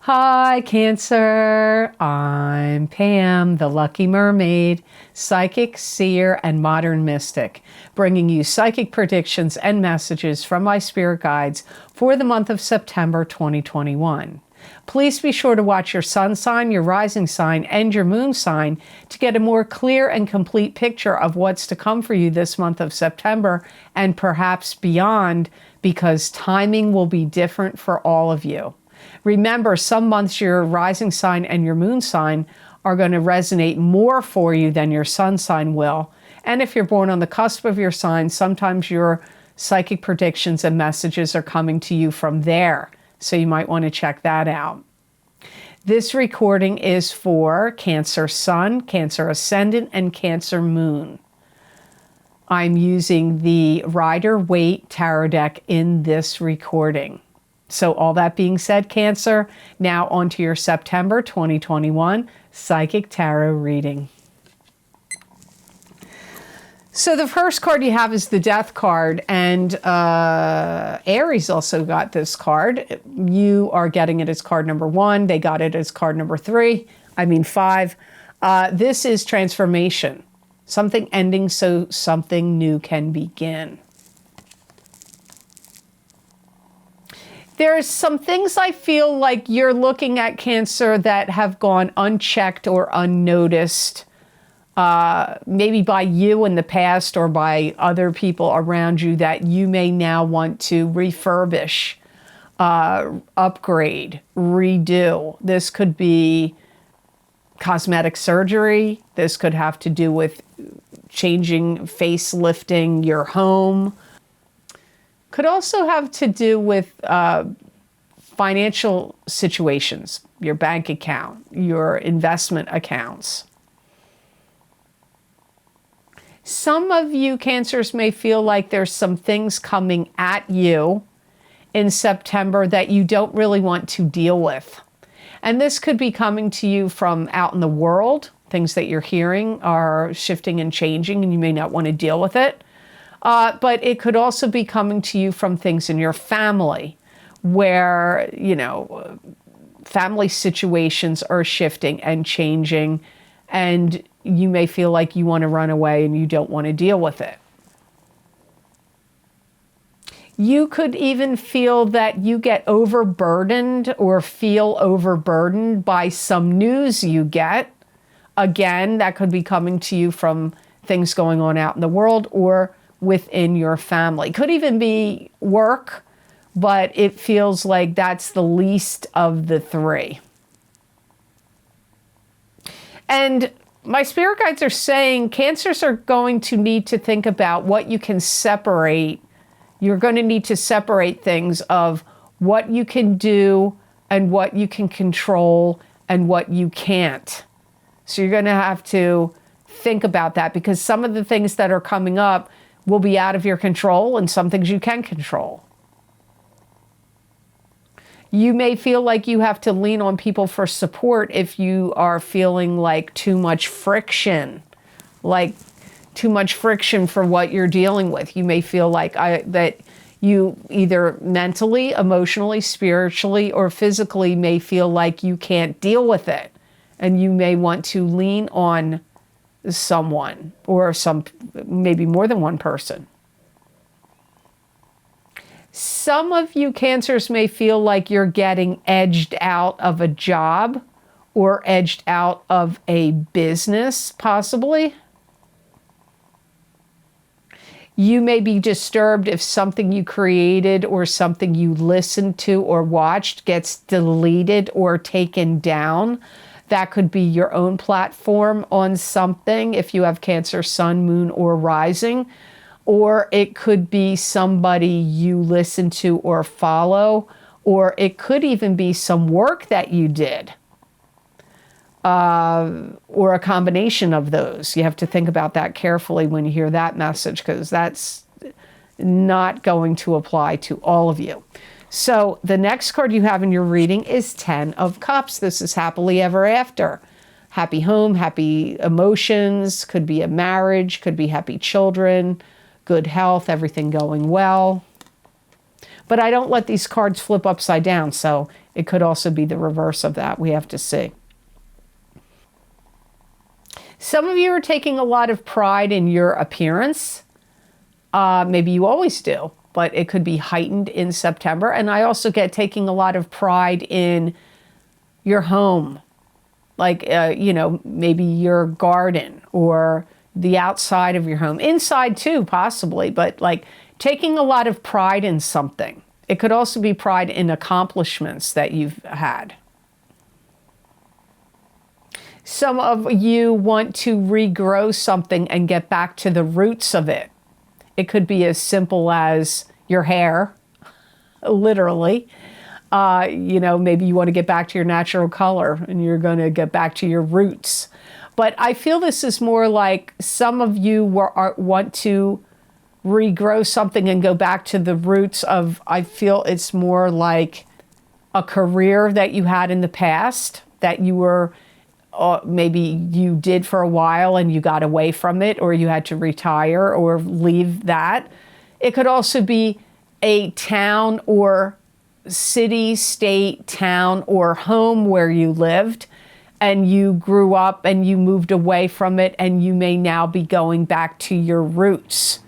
Hi, Cancer. I'm Pam, the Lucky Mermaid, psychic, seer, and modern mystic, bringing you psychic predictions and messages from my spirit guides for the month of September 2021. Please be sure to watch your sun sign, your rising sign, and your moon sign to get a more clear and complete picture of what's to come for you this month of September and perhaps beyond, because timing will be different for all of you. Remember, some months your rising sign and your moon sign are going to resonate more for you than your sun sign will. And if you're born on the cusp of your sign, sometimes your psychic predictions and messages are coming to you from there. So you might want to check that out. This recording is for Cancer Sun, Cancer Ascendant, and Cancer Moon. I'm using the Rider-Waite Tarot deck in this recording. So all that being said, Cancer, now onto your September 2021 Psychic Tarot reading. So the first card you have is the Death card, and Aries also got this card. You are getting it as card number 1. They got it as card number 5. This is transformation. Something ending so something new can begin. There's some things I feel like you're looking at, Cancer, that have gone unchecked or unnoticed, maybe by you in the past or by other people around you, that you may now want to refurbish, upgrade, redo. This could be cosmetic surgery. This could have to do with changing, facelifting your home. Could also have to do with financial situations, your bank account, your investment accounts. Some of you Cancers may feel like there's some things coming at you in September that you don't really want to deal with. And this could be coming to you from out in the world. Things that you're hearing are shifting and changing and you may not want to deal with it. But it could also be coming to you from things in your family where, family situations are shifting and changing, and you may feel like you want to run away and you don't want to deal with it. You could even feel that you get overburdened or feel overburdened by some news you get. Again, that could be coming to you from things going on out in the world or within your family. Could even be work, but it feels like that's the least of the three. And my spirit guides are saying Cancers are going to need to think about what you can separate. You're going to need to separate things of what you can do and what you can control and what you can't. So you're going to have to think about that, because some of the things that are coming up will be out of your control and some things you can control. You may feel like you have to lean on people for support if you are feeling like too much friction for what you're dealing with. You may feel like that you either mentally, emotionally, spiritually, or physically may feel like you can't deal with it. And you may want to lean on someone or maybe more than one person. Some of you Cancers may feel like you're getting edged out of a job or edged out of a business, possibly. You may be disturbed if something you created or something you listened to or watched gets deleted or taken down. That could be your own platform on something if you have Cancer, Sun, Moon, or Rising. Or it could be somebody you listen to or follow. Or it could even be some work that you did. Or a combination of those. You have to think about that carefully when you hear that message, because that's not going to apply to all of you. So the next card you have in your reading is 10 of Cups. This is happily ever after. Happy home, happy emotions, could be a marriage, could be happy children, good health, everything going well. But I don't let these cards flip upside down, so it could also be the reverse of that. We have to see. Some of you are taking a lot of pride in your appearance. Maybe you always do, but it could be heightened in September. And I also get taking a lot of pride in your home, like, maybe your garden or the outside of your home. Inside too, possibly, but like taking a lot of pride in something. It could also be pride in accomplishments that you've had. Some of you want to regrow something and get back to the roots of it. It could be as simple as your hair, literally. Maybe you want to get back to your natural color and you're going to get back to your roots. But I feel this is more like some of you want to regrow something and go back to the roots of, I feel it's more like a career that you had in the past that you were, maybe you did for a while and you got away from it, or you had to retire or leave that. It could also be a town or city, state, town, or home where you lived and you grew up and you moved away from it, and you may now be going back to your roots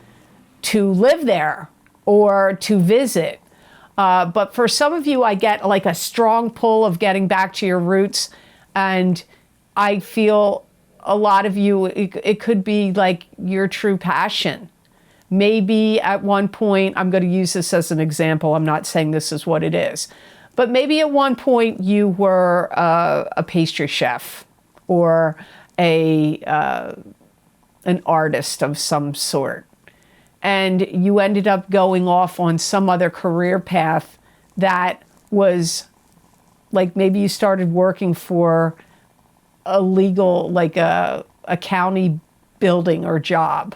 to live there or to visit. But for some of you, I get like a strong pull of getting back to your roots, and I feel a lot of you, it could be like your true passion. Maybe at one point, I'm going to use this as an example. I'm not saying this is what it is. But maybe at one point you were a pastry chef or an artist of some sort. And you ended up going off on some other career path that was like, maybe you started working for a legal, like a county building or job.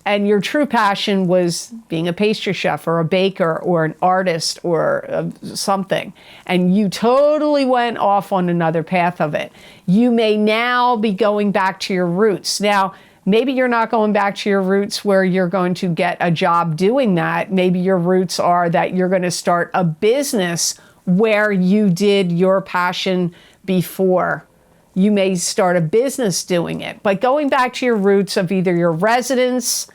And your true passion was being a pastry chef or a baker or an artist or something. And you totally went off on another path of it. You may now be going back to your roots. Now, maybe you're not going back to your roots where you're going to get a job doing that. Maybe your roots are that you're going to start a business where you did your passion before. You may start a business doing it. But going back to your roots of either your residence,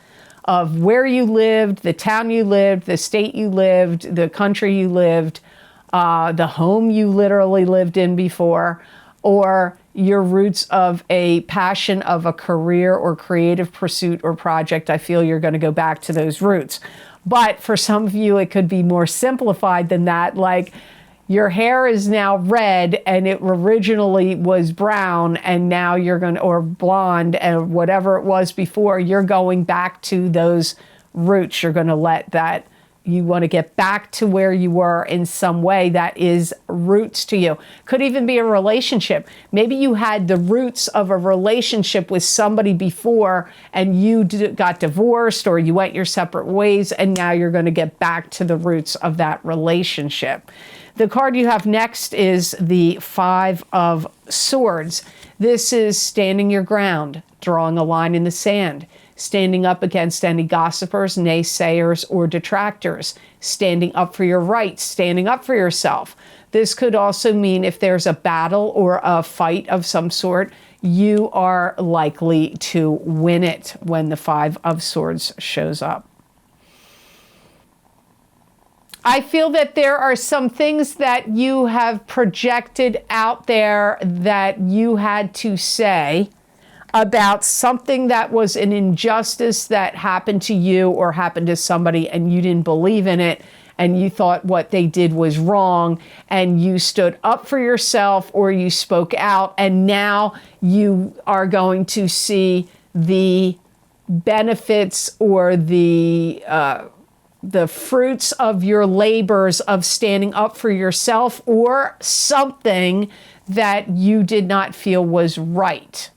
of where you lived, the town you lived, the state you lived, the country you lived, the home you literally lived in before, or your roots of a passion of a career or creative pursuit or project, I feel you're going to go back to those roots. But for some of you, it could be more simplified than that. Like, your hair is now red and it originally was brown, and now you're going to, or blonde, and whatever it was before, you're going back to those roots. You're going to let that, you want to get back to where you were in some way that is roots to you. Could even be a relationship. Maybe you had the roots of a relationship with somebody before and you got divorced or you went your separate ways, and now you're going to get back to the roots of that relationship. The card you have next is the Five of Swords. This is standing your ground, drawing a line in the sand, standing up against any gossipers, naysayers, or detractors, standing up for your rights, standing up for yourself. This could also mean if there's a battle or a fight of some sort, you are likely to win it when the Five of Swords shows up. I feel that there are some things that you have projected out there that you had to say about something that was an injustice that happened to you or happened to somebody, and you didn't believe in it, and you thought what they did was wrong, and you stood up for yourself or you spoke out, and now you are going to see the benefits or the fruits of your labors of standing up for yourself or something that you did not feel was right.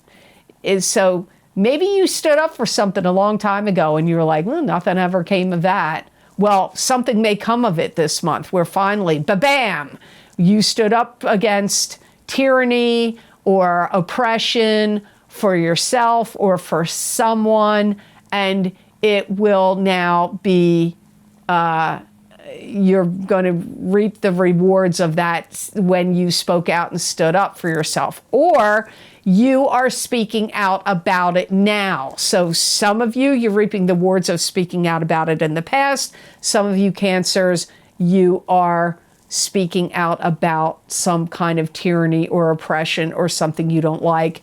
So maybe you stood up for something a long time ago and you were like, well, nothing ever came of that. Well, something may come of it this month where finally, ba-bam, you stood up against tyranny or oppression for yourself or for someone, and it will now be you're going to reap the rewards of that when you spoke out and stood up for yourself. Or you are speaking out about it now. So some of you, you're reaping the rewards of speaking out about it in the past. Some of you Cancers, you are speaking out about some kind of tyranny or oppression or something you don't like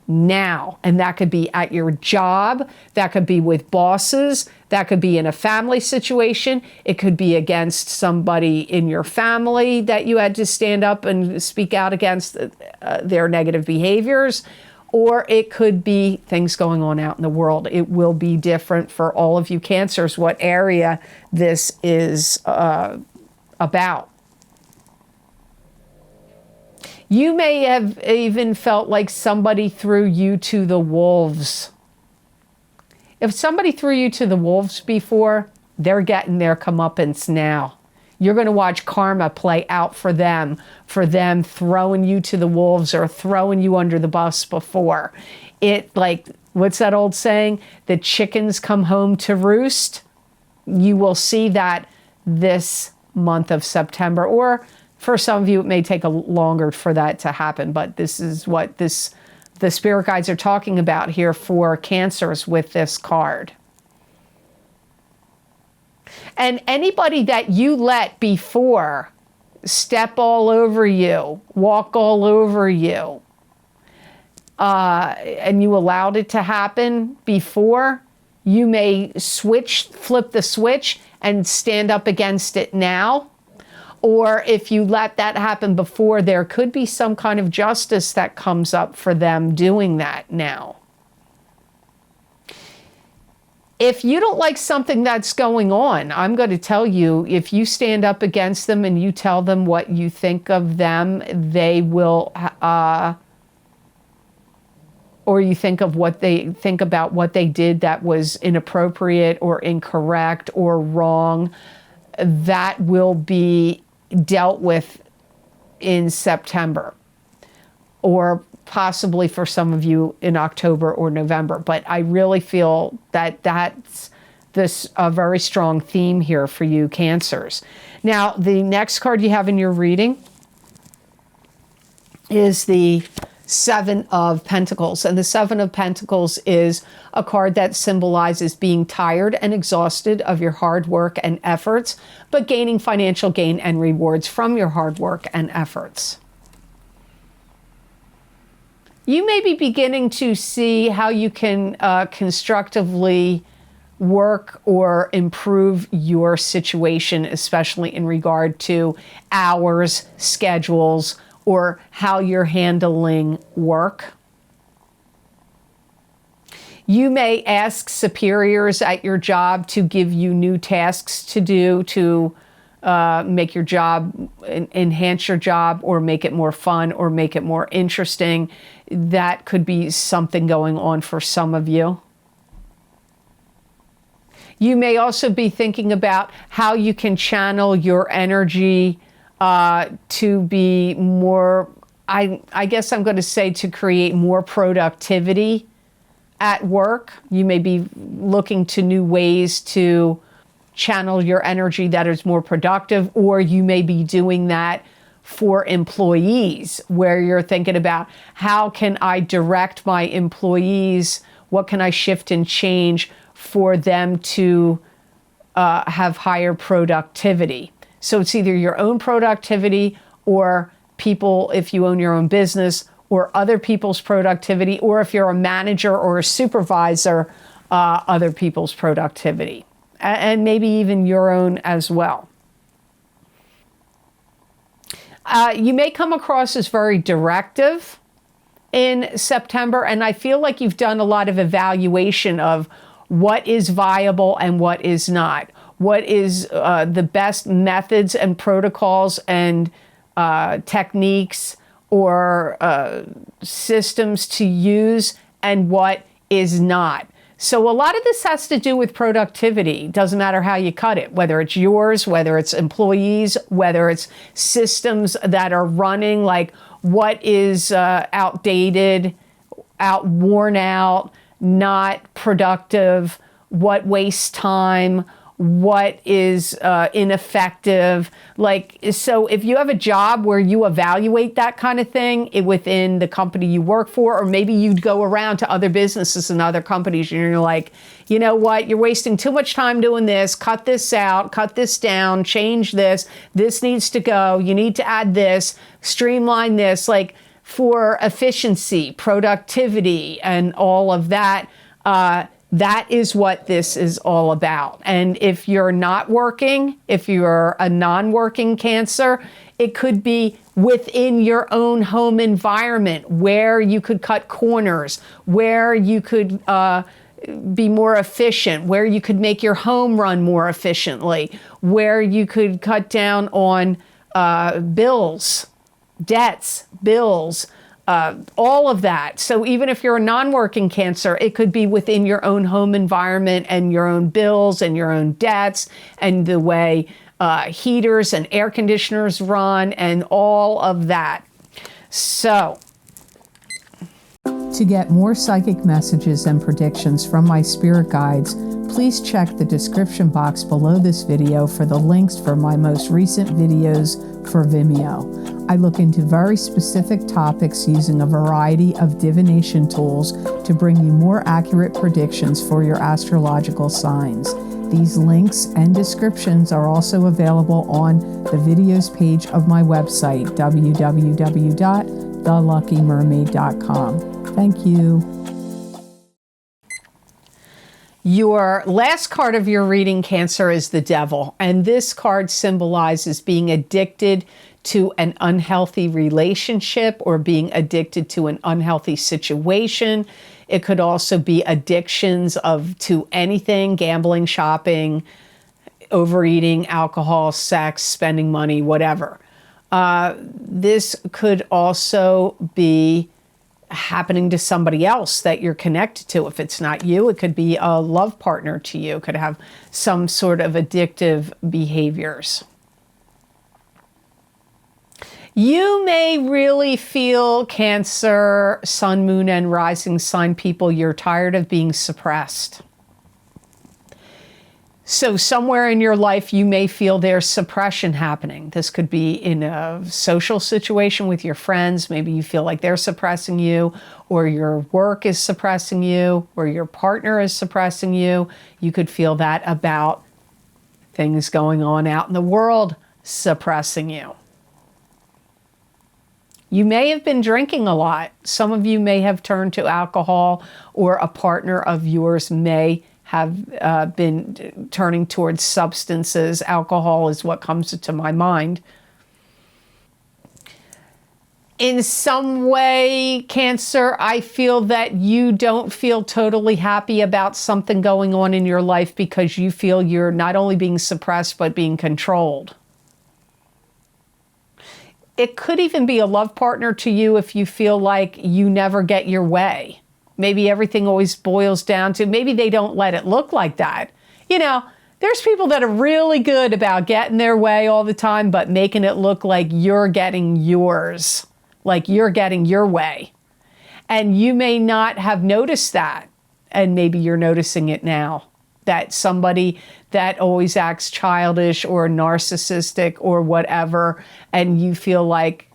now. And that could be at your job, that could be with bosses, that could be in a family situation, it could be against somebody in your family that you had to stand up and speak out against their negative behaviors, or it could be things going on out in the world. It will be different for all of you Cancers what area this is about. You may have even felt like somebody threw you to the wolves. If somebody threw you to the wolves before, they're getting their comeuppance now. You're going to watch karma play out for them throwing you to the wolves or throwing you under the bus before. It, like, what's that old saying? The chickens come home to roost. You will see that this month of September, or for some of you, it may take longer for that to happen, but this is what the spirit guides are talking about here for Cancers with this card. And anybody that you let before step all over you, walk all over you, and you allowed it to happen before, you may flip the switch and stand up against it now. Or if you let that happen before, there could be some kind of justice that comes up for them doing that now. If you don't like something that's going on, I'm going to tell you, if you stand up against them and you tell them what you think of them, they will, or you think of what they think about what they did that was inappropriate or incorrect or wrong, that will be dealt with in September, or possibly for some of you in October or November. But I really feel that that's a very strong theme here for you Cancers. Now, the next card you have in your reading is the Seven of Pentacles. And the Seven of Pentacles is a card that symbolizes being tired and exhausted of your hard work and efforts, but gaining financial gain and rewards from your hard work and efforts. You may be beginning to see how you can constructively work or improve your situation, especially in regard to hours, schedules, or how you're handling work. You may ask superiors at your job to give you new tasks to do to make your job, enhance your job, or make it more fun, or make it more interesting. That could be something going on for some of you. You may also be thinking about how you can channel your energy to be more, I guess I'm going to say, to create more productivity at work. You may be looking to new ways to channel your energy that is more productive, or you may be doing that for employees, where you're thinking about how can I direct my employees, what can I shift and change for them to have higher productivity. So it's either your own productivity, or people, if you own your own business, or other people's productivity, or if you're a manager or a supervisor, other people's productivity, and maybe even your own as well. You may come across as very directive in September, and I feel like you've done a lot of evaluation of what is viable and what is not. What is the best methods and protocols and techniques or systems to use, and what is not. So a lot of this has to do with productivity. Doesn't matter how you cut it, whether it's yours, whether it's employees, whether it's systems that are running, like what is outdated, worn out, not productive, what wastes time, what is ineffective. Like, so if you have a job where you evaluate that kind of thing within the company you work for, or maybe you'd go around to other businesses and other companies and you're like, you know what, you're wasting too much time doing this, cut this out, cut this down, change this needs to go, you need to add this, streamline this, like for efficiency, productivity, and all of that. That is what this is all about. And if you're not working, if you're a non-working Cancer, it could be within your own home environment where you could cut corners, where you could be more efficient, where you could make your home run more efficiently, where you could cut down on bills, debts, bills, all of that. So even if you're a non-working Cancer, it could be within your own home environment and your own bills and your own debts and the way heaters and air conditioners run and all of that. So, to get more psychic messages and predictions from my spirit guides, please check the description box below this video for the links for my most recent videos for Vimeo. I look into very specific topics using a variety of divination tools to bring you more accurate predictions for your astrological signs. These links and descriptions are also available on the videos page of my website, www.theluckymermaid.com. Thank you. Your last card of your reading, Cancer, is the Devil. And this card symbolizes being addicted to an unhealthy relationship or being addicted to an unhealthy situation. It could also be addictions to anything, gambling, shopping, overeating, alcohol, sex, spending money, whatever. This could also be happening to somebody else that you're connected to. If it's not you, it could be a love partner to you. It could have some sort of addictive behaviors. You may really feel, Cancer, Sun, Moon, and Rising sign people, you're tired of being suppressed. So somewhere in your life, you may feel there's suppression happening. This could be in a social situation with your friends. Maybe you feel like they're suppressing you, or your work is suppressing you, or your partner is suppressing you. You could feel that about things going on out in the world suppressing you. You may have been drinking a lot. Some of you may have turned to alcohol, or a partner of yours may have been turning towards substances. Alcohol is what comes to my mind. In some way, Cancer, I feel that you don't feel totally happy about something going on in your life because you feel you're not only being suppressed, but being controlled. It could even be a love partner to you if you feel like you never get your way. Maybe everything always boils down to, maybe they don't let it look like that. You know, there's people that are really good about getting their way all the time, but making it look like you're getting yours, like you're getting your way. And you may not have noticed that, and maybe you're noticing it now. That somebody that always acts childish or narcissistic or whatever, and you feel like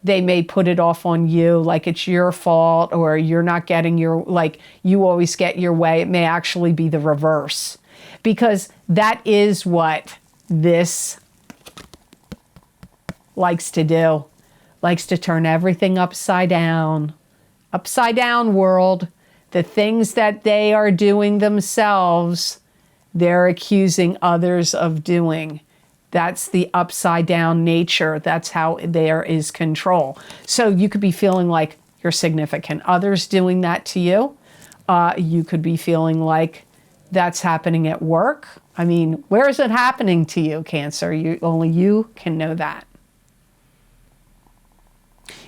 they may put it off on you, like it's your fault, or you're not getting your, like you always get your way. It may actually be the reverse, because that is what this likes to do. Likes to turn everything upside down. Upside down world. The things that they are doing themselves, they're accusing others of doing. That's the upside down nature. That's how there is control. So you could be feeling like your significant other's doing that to you. You could be feeling like that's happening at work. I mean, where is it happening to you, Cancer? Only you can know that.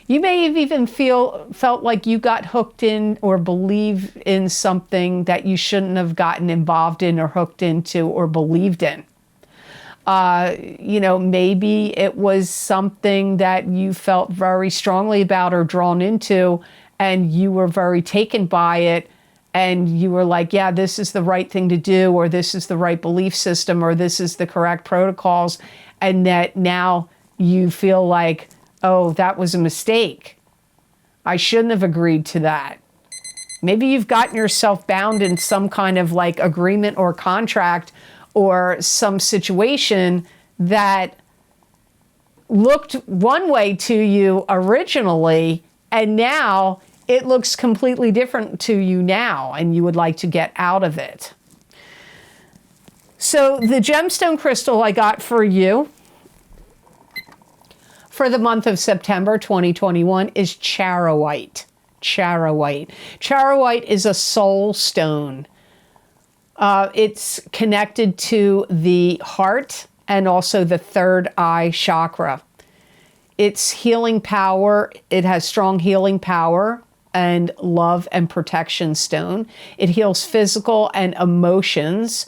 You may have even felt like you got hooked in or believe in something that you shouldn't have gotten involved in or hooked into or believed in. You know, maybe it was something that you felt very strongly about or drawn into, and you were very taken by it, and you were like, yeah, this is the right thing to do, or this is the right belief system, or this is the correct protocols, and that now you feel like, oh, that was a mistake. I shouldn't have agreed to that. Maybe you've gotten yourself bound in some kind of like agreement or contract or some situation that looked one way to you originally, and now it looks completely different to you now, and you would like to get out of it. So the gemstone crystal I got for you for the month of September 2021 is charoite. Charoite. Charoite is a soul stone. It's connected to the heart and also the third eye chakra. It's healing power. It has strong healing power and love and protection stone. It heals physical and emotions.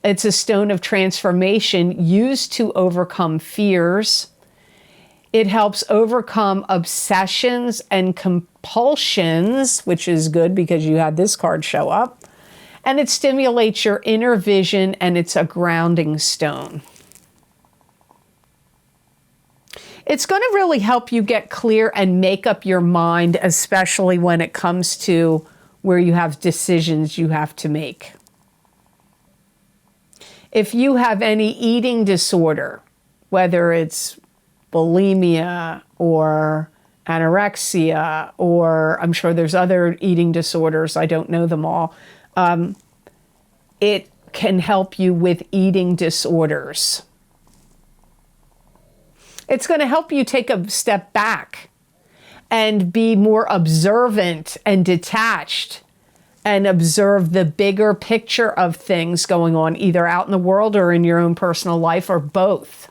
It's a stone of transformation used to overcome fears. It helps overcome obsessions and compulsions, which is good because you had this card show up. And it stimulates your inner vision, and it's a grounding stone. It's going to really help you get clear and make up your mind, especially when it comes to where you have decisions you have to make. If you have any eating disorder, whether it's bulimia or anorexia, or I'm sure there's other eating disorders, I don't know them all, it can help you with eating disorders. It's going to help you take a step back and be more observant and detached and observe the bigger picture of things going on, either out in the world or in your own personal life, or both.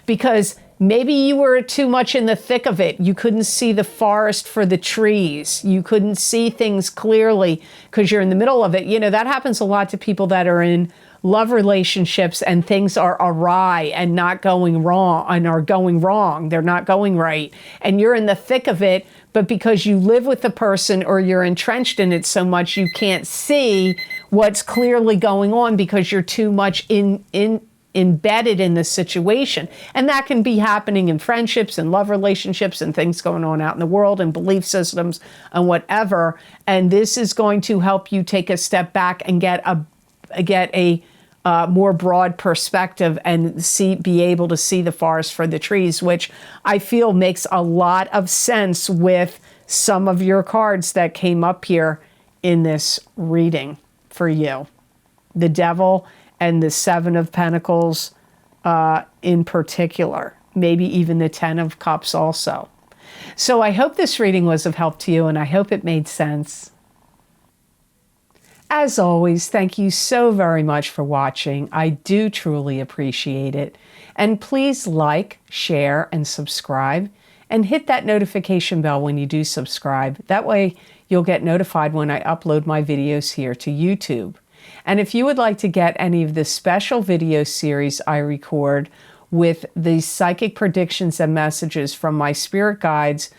Because maybe you were too much in the thick of it. You couldn't see the forest for the trees. You couldn't see things clearly because you're in the middle of it. You know, that happens a lot to people that are in love relationships and things are awry and not going wrong, and are going wrong. They're not going right. And you're in the thick of it, but because you live with the person or you're entrenched in it so much, you can't see what's clearly going on because you're too much embedded in the situation. And that can be happening in friendships and love relationships and things going on out in the world and belief systems and whatever. And this is going to help you take a step back and get a more broad perspective and be able to see the forest for the trees, which I feel makes a lot of sense with some of your cards that came up here in this reading for you. The Devil and the Seven of Pentacles in particular, maybe even the Ten of Cups also. So I hope this reading was of help to you, and I hope it made sense. As always, thank you so very much for watching. I do truly appreciate it. And please like, share, and subscribe, and hit that notification bell when you do subscribe. That way you'll get notified when I upload my videos here to YouTube. And if you would like to get any of the special video series I record with the psychic predictions and messages from my spirit guides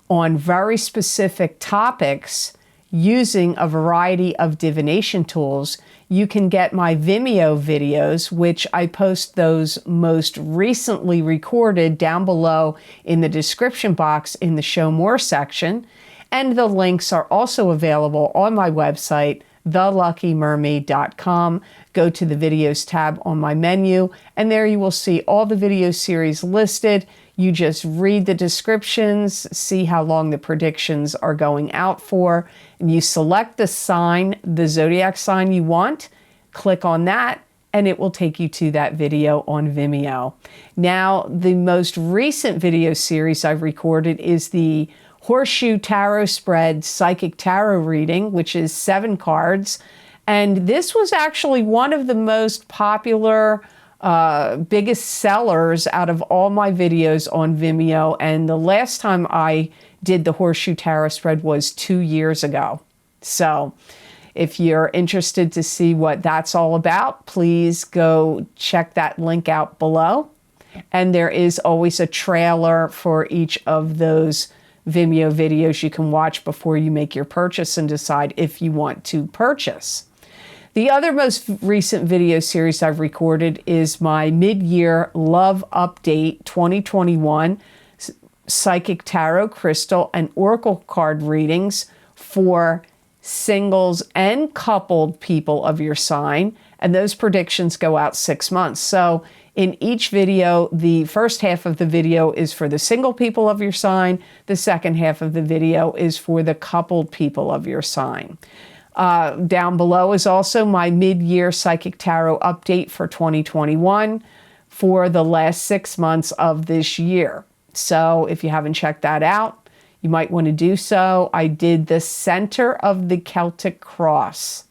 on very specific topics using a variety of divination tools, you can get my Vimeo videos, which I post those most recently recorded down below in the description box in the Show More section. And the links are also available on my website, theluckymermaid.com. Go to the videos tab on my menu, and there you will see all the video series listed. You just read the descriptions, see how long the predictions are going out for, and you select the sign, the zodiac sign you want, click on that, and it will take you to that video on Vimeo. Now, the most recent video series I've recorded is the Horseshoe Tarot Spread Psychic Tarot Reading, which is 7 cards. And this was actually one of the most popular, biggest sellers out of all my videos on Vimeo. And the last time I did the Horseshoe Tarot Spread was 2 years ago. So if you're interested to see what that's all about, please go check that link out below. And there is always a trailer for each of those Vimeo videos you can watch before you make your purchase and decide if you want to purchase. The other most recent video series I've recorded is my mid-year Love Update 2021 Psychic Tarot, Crystal, and Oracle card readings for singles and coupled people of your sign. And those predictions go out 6 months. So in each video, the first half of the video is for the single people of your sign. The second half of the video is for the coupled people of your sign. Down below is also my mid-year Psychic Tarot update for 2021 for the last 6 months of this year. So if you haven't checked that out, you might want to do so. I did the Center of the Celtic Cross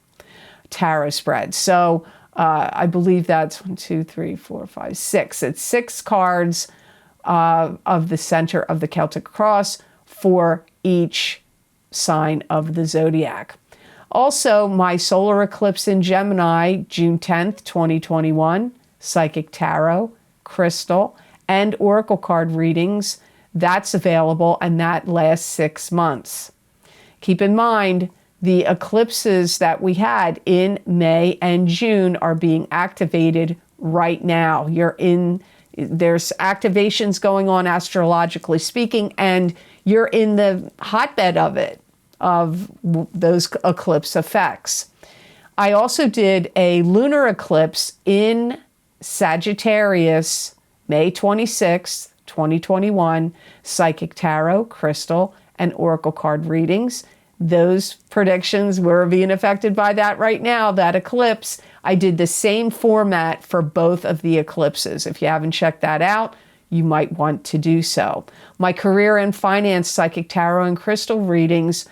tarot spread. So I believe that's 1, 2, 3, 4, 5, 6. It's 6 cards of the Center of the Celtic Cross for each sign of the zodiac. Also, my solar eclipse in Gemini, June 10th, 2021, Psychic Tarot, Crystal, and Oracle card readings, that's available, and that lasts 6 months. Keep in mind, the eclipses that we had in May and June are being activated right now. There's activations going on astrologically speaking, and you're in the hotbed of it, of those eclipse effects. I also did a lunar eclipse in Sagittarius, May 26th, 2021, Psychic Tarot, Crystal, and Oracle card readings. Those predictions were being affected by that right now, that eclipse. I did the same format for both of the eclipses. If you haven't checked that out, you might want to do so. My career and finance Psychic Tarot and Crystal readings,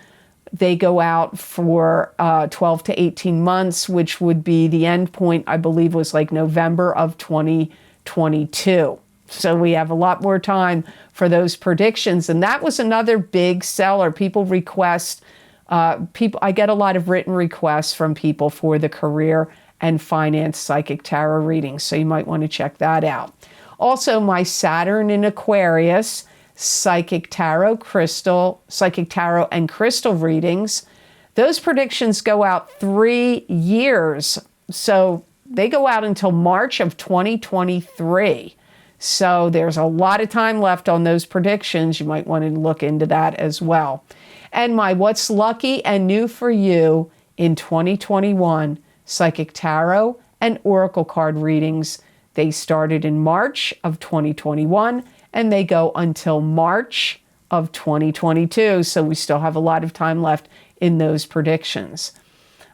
they go out for 12 to 18 months, which would be the end point, I believe, was like November of 2022. So we have a lot more time for those predictions. And that was another big seller. People request, I get a lot of written requests from people for the career and finance Psychic Tarot readings. So you might want to check that out. Also, my Saturn in Aquarius, Psychic Tarot, Psychic Tarot and Crystal readings. Those predictions go out 3 years. So they go out until March of 2023. So there's a lot of time left on those predictions. You might want to look into that as well. And my What's Lucky and New for You in 2021 Psychic Tarot and Oracle card readings. They started in March of 2021 and they go until March of 2022. So we still have a lot of time left in those predictions.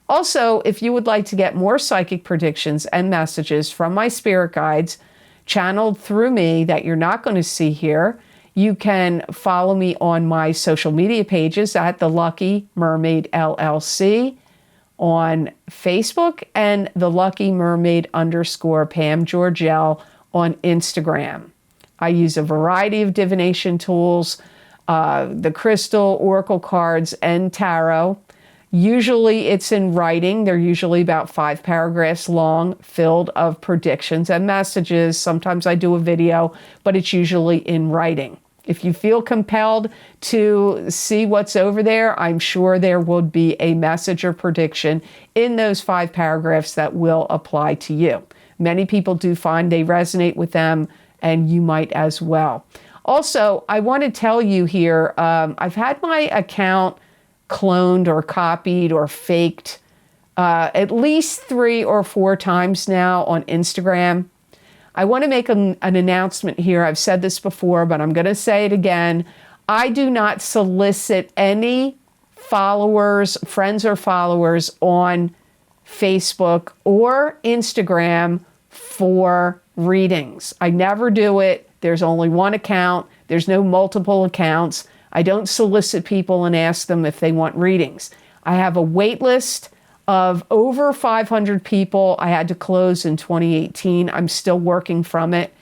Also, if you would like to get more psychic predictions and messages from my spirit guides channeled through me that you're not going to see here, you can follow me on my social media pages at The Lucky Mermaid LLC on Facebook and The Lucky Mermaid _ Pam Georgel on Instagram. I use a variety of divination tools, the crystal, oracle cards, and tarot. Usually it's in writing. They're usually about 5 paragraphs long, filled of predictions and messages. Sometimes I do a video, but it's usually in writing. If you feel compelled to see what's over there, I'm sure there would be a message or prediction in those 5 paragraphs that will apply to you. Many people do find they resonate with them, and you might as well. Also, I want to tell you here, I've had my account cloned or copied or faked at least 3 or 4 times now on Instagram. I want to make an announcement here. I've said this before, but I'm going to say it again. I do not solicit any followers, friends or followers on Facebook or Instagram for readings. I never do it. There's only one account. There's no multiple accounts. I don't solicit people and ask them if they want readings. I have a wait list of over 500 people I had to close in 2018. I'm still working from it.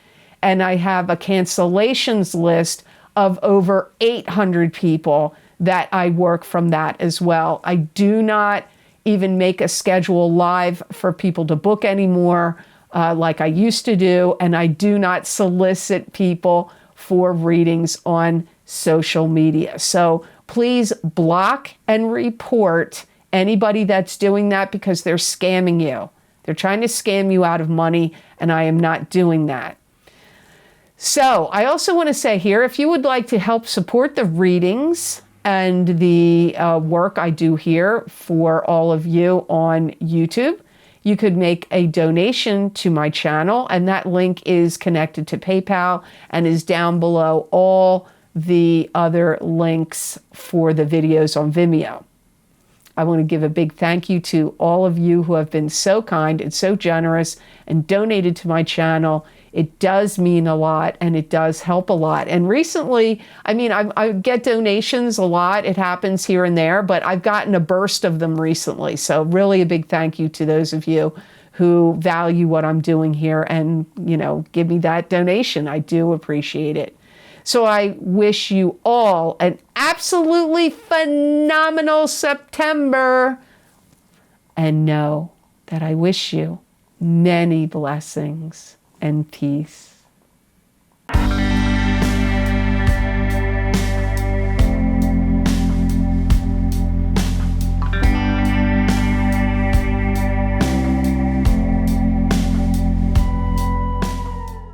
And I have a cancellations list of over 800 people that I work from that as well. I do not even make a schedule live for people to book anymore like I used to do. And I do not solicit people for readings on social media. So please block and report anybody that's doing that, because they're scamming you. They're trying to scam you out of money, and I am not doing that. So I also want to say here, if you would like to help support the readings and the work I do here for all of you on YouTube, you could make a donation to my channel, and that link is connected to PayPal and is down below all the other links for the videos on Vimeo. I want to give a big thank you to all of you who have been so kind and so generous and donated to my channel. It does mean a lot, and it does help a lot. And recently, I mean, I get donations a lot. It happens here and there, but I've gotten a burst of them recently. So really a big thank you to those of you who value what I'm doing here and, you know, give me that donation. I do appreciate it. So I wish you all an absolutely phenomenal September, and know that I wish you many blessings and peace.